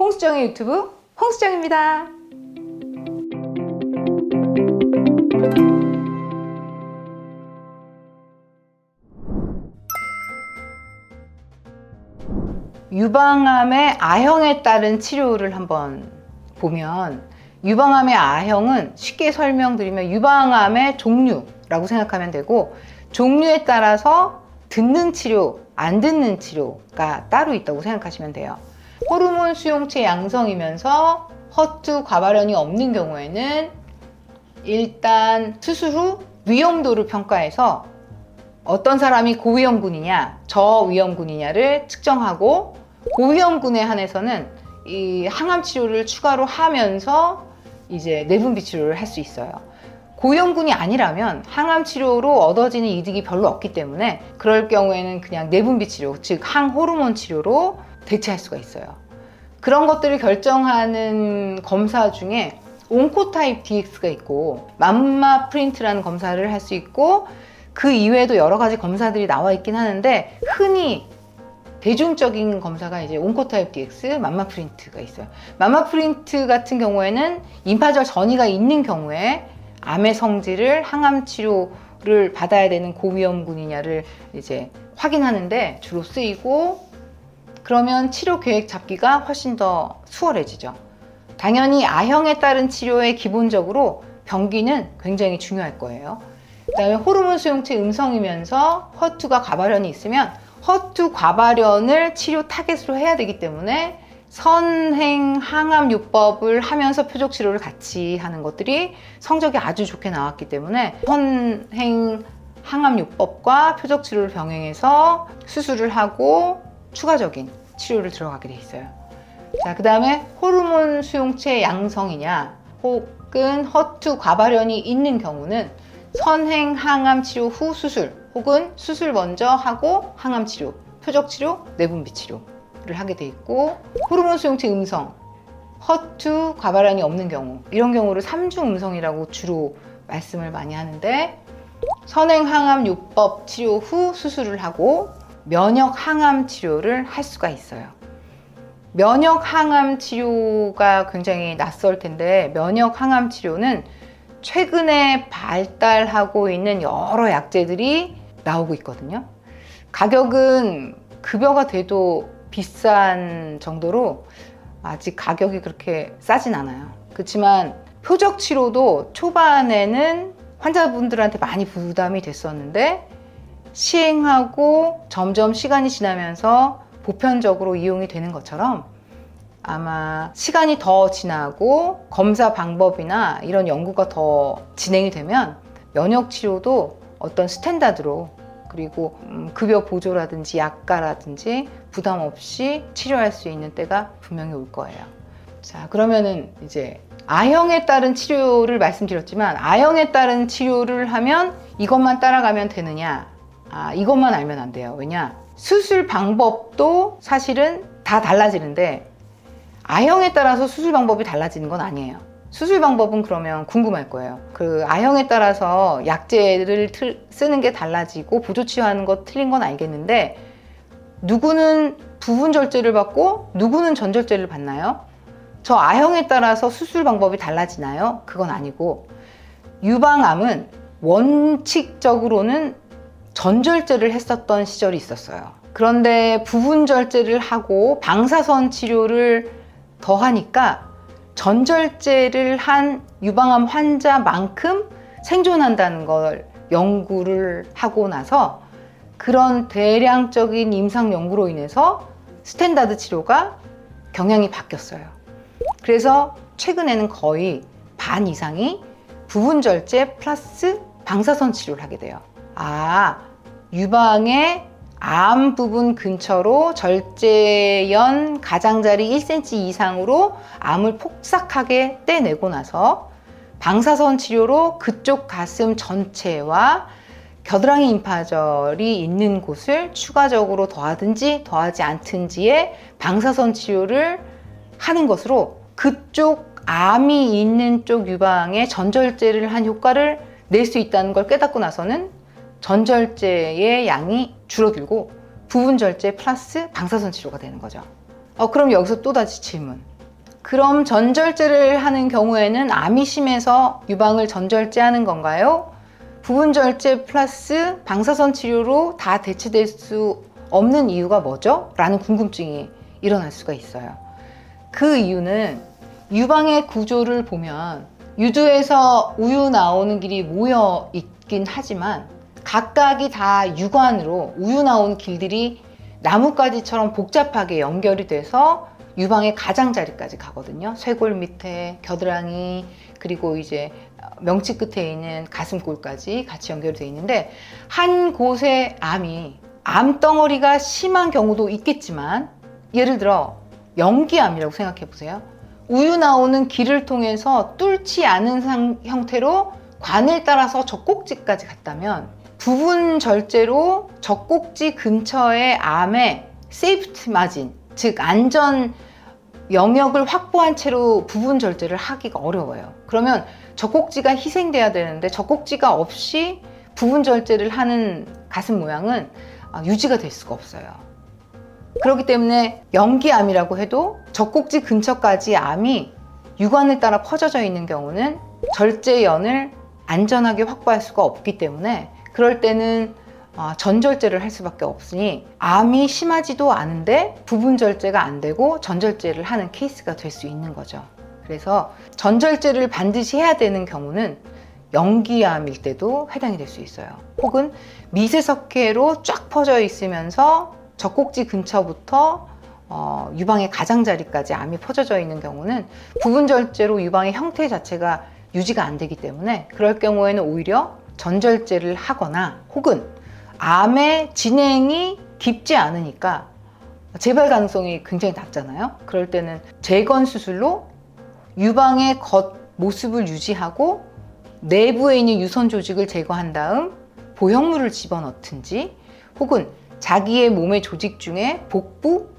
홍수정의 유튜브 홍수정입니다. 유방암의 A형에 따른 치료를 한번 보면, 유방암의 A형은 쉽게 설명드리면 유방암의 종류라고 생각하면 되고, 종류에 따라서 듣는 치료, 안 듣는 치료가 따로 있다고 생각하시면 돼요. 호르몬 수용체 양성이면서 허투 과발현이 없는 경우에는 일단 수술 후 위험도를 평가해서 어떤 사람이 고위험군이냐 저위험군이냐를 측정하고, 고위험군에 한해서는 이 항암 치료를 추가로 하면서 이제 내분비 치료를 할 수 있어요. 고위험군이 아니라면 항암 치료로 얻어지는 이득이 별로 없기 때문에 그럴 경우에는 그냥 내분비 치료, 즉 항호르몬 치료로 대체할 수가 있어요. 그런 것들을 결정하는 검사 중에 온코타입 DX가 있고 맘마 프린트라는 검사를 할 수 있고, 그 이외에도 여러 가지 검사들이 나와 있긴 하는데 흔히 대중적인 검사가 이제 온코타입 DX, 맘마 프린트가 있어요. 맘마 프린트 같은 경우에는 임파절 전이가 있는 경우에 암의 성질을 항암 치료를 받아야 되는 고위험군이냐를 이제 확인하는데 주로 쓰이고, 그러면 치료 계획 잡기가 훨씬 더 수월해지죠. 당연히 A형에 따른 치료에 기본적으로 병기는 굉장히 중요할 거예요. 그 다음에 호르몬 수용체 음성이면서 허투가 과발현이 있으면 허투 과발현을 치료 타겟으로 해야 되기 때문에 선행 항암요법을 하면서 표적 치료를 같이 하는 것들이 성적이 아주 좋게 나왔기 때문에 선행 항암요법과 표적 치료를 병행해서 수술을 하고 추가적인 치료를 들어가게 돼 있어요. 자, 그 다음에 호르몬 수용체 양성이냐 혹은 허투 과발현이 있는 경우는 선행 항암 치료 후 수술 혹은 수술 먼저 하고 항암 치료, 표적 치료, 내분비 치료를 하게 돼 있고, 호르몬 수용체 음성, 허투 과발현이 없는 경우, 이런 경우를 3중 음성이라고 주로 말씀을 많이 하는데, 선행 항암 요법 치료 후 수술을 하고 면역 항암 치료를 할 수가 있어요. 면역 항암 치료가 굉장히 낯설 텐데, 면역 항암 치료는 최근에 발달하고 있는 여러 약제들이 나오고 있거든요. 가격은 급여가 돼도 비싼 정도로 아직 가격이 그렇게 싸진 않아요. 그렇지만 표적 치료도 초반에는 환자분들한테 많이 부담이 됐었는데, 시행하고 점점 시간이 지나면서 보편적으로 이용이 되는 것처럼 아마 시간이 더 지나고 검사 방법이나 이런 연구가 더 진행이 되면 면역 치료도 어떤 스탠다드로, 그리고 급여 보조라든지 약가라든지 부담 없이 치료할 수 있는 때가 분명히 올 거예요. 자, 그러면은 이제 A형에 따른 치료를 말씀드렸지만, A형에 따른 치료를 하면 이것만 따라가면 되느냐? 이것만 알면 안 돼요. 왜냐? 수술 방법도 사실은 다 달라지는데 A형에 따라서 수술 방법이 달라지는 건 아니에요. 수술 방법은 그러면 궁금할 거예요. 그 A형에 따라서 약제를 쓰는 게 달라지고 보조 치료하는 거 틀린 건 알겠는데, 누구는 부분 절제를 받고 누구는 전절제를 받나요? 저 A형에 따라서 수술 방법이 달라지나요? 그건 아니고, 유방암은 원칙적으로는 전절제를 했었던 시절이 있었어요. 그런데 부분 절제를 하고 방사선 치료를 더 하니까 전절제를 한 유방암 환자만큼 생존한다는 걸 연구를 하고 나서, 그런 대량적인 임상 연구로 인해서 스탠다드 치료가 경향이 바뀌었어요. 그래서 최근에는 거의 반 이상이 부분 절제 플러스 방사선 치료를 하게 돼요. 유방의 암 부분 근처로 절제연 가장자리 1cm 이상으로 암을 폭삭하게 떼내고 나서 방사선 치료로 그쪽 가슴 전체와 겨드랑이 임파절이 있는 곳을 추가적으로 더하든지 더하지 않든지의 방사선 치료를 하는 것으로 그쪽 암이 있는 쪽 유방에 전절제를 한 효과를 낼 수 있다는 걸 깨닫고 나서는 전절제의 양이 줄어들고 부분절제 플러스 방사선 치료가 되는 거죠. 그럼 여기서 또다시 질문. 그럼 전절제를 하는 경우에는 암이 심해서 유방을 전절제하는 건가요? 부분절제 플러스 방사선 치료로 다 대체될 수 없는 이유가 뭐죠? 라는 궁금증이 일어날 수가 있어요. 그 이유는 유방의 구조를 보면 유두에서 우유 나오는 길이 모여 있긴 하지만 각각이 다 유관으로 우유 나오는 길들이 나뭇가지처럼 복잡하게 연결이 돼서 유방의 가장자리까지 가거든요. 쇄골 밑에 겨드랑이 그리고 이제 명치 끝에 있는 가슴골까지 같이 연결이 되어 있는데 한 곳에 암덩어리가 심한 경우도 있겠지만 예를 들어 연기암이라고 생각해 보세요. 우유 나오는 길을 통해서 뚫지 않은 형태로 관을 따라서 젖꼭지까지 갔다면 부분 절제로 젖꼭지 근처의 암의 세이프티 마진, 즉 안전 영역을 확보한 채로 부분 절제를 하기가 어려워요. 그러면 젖꼭지가 희생돼야 되는데 젖꼭지가 없이 부분 절제를 하는 가슴 모양은 유지가 될 수가 없어요. 그렇기 때문에 연기암이라고 해도 젖꼭지 근처까지 암이 유관을 따라 퍼져져 있는 경우는 절제연을 안전하게 확보할 수가 없기 때문에 그럴 때는 전절제를 할 수밖에 없으니 암이 심하지도 않은데 부분 절제가 안 되고 전절제를 하는 케이스가 될 수 있는 거죠. 그래서 전절제를 반드시 해야 되는 경우는 연기암일 때도 해당이 될 수 있어요. 혹은 미세석회로 쫙 퍼져 있으면서 젖꼭지 근처부터 유방의 가장자리까지 암이 퍼져져 있는 경우는 부분 절제로 유방의 형태 자체가 유지가 안 되기 때문에 그럴 경우에는 오히려 전절제를 하거나 혹은 암의 진행이 깊지 않으니까 재발 가능성이 굉장히 낮잖아요. 그럴 때는 재건 수술로 유방의 겉 모습을 유지하고 내부에 있는 유선 조직을 제거한 다음 보형물을 집어넣든지 혹은 자기의 몸의 조직 중에 복부,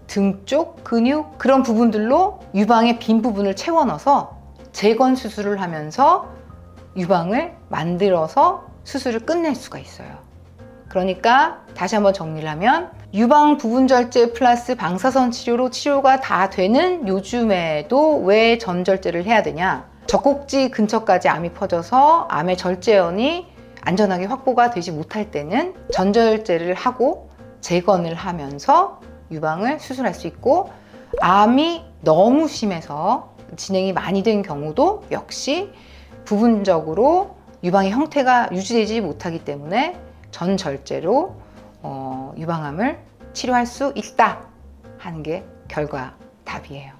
등 쪽 근육 그런 부분들로 유방의 빈 부분을 채워 넣어서 재건 수술을 하면서 유방을 만들어서 수술을 끝낼 수가 있어요. 그러니까 다시 한번 정리를 하면 유방 부분 절제 플러스 방사선 치료로 치료가 다 되는 요즘에도 왜 전절제를 해야 되냐? 젖꼭지 근처까지 암이 퍼져서 암의 절제연이 안전하게 확보가 되지 못할 때는 전절제를 하고 재건을 하면서 유방을 수술할 수 있고 암이 너무 심해서 진행이 많이 된 경우도 역시 부분적으로 유방의 형태가 유지되지 못하기 때문에 전절제로 유방암을 치료할 수 있다 하는 게 결과 답이에요.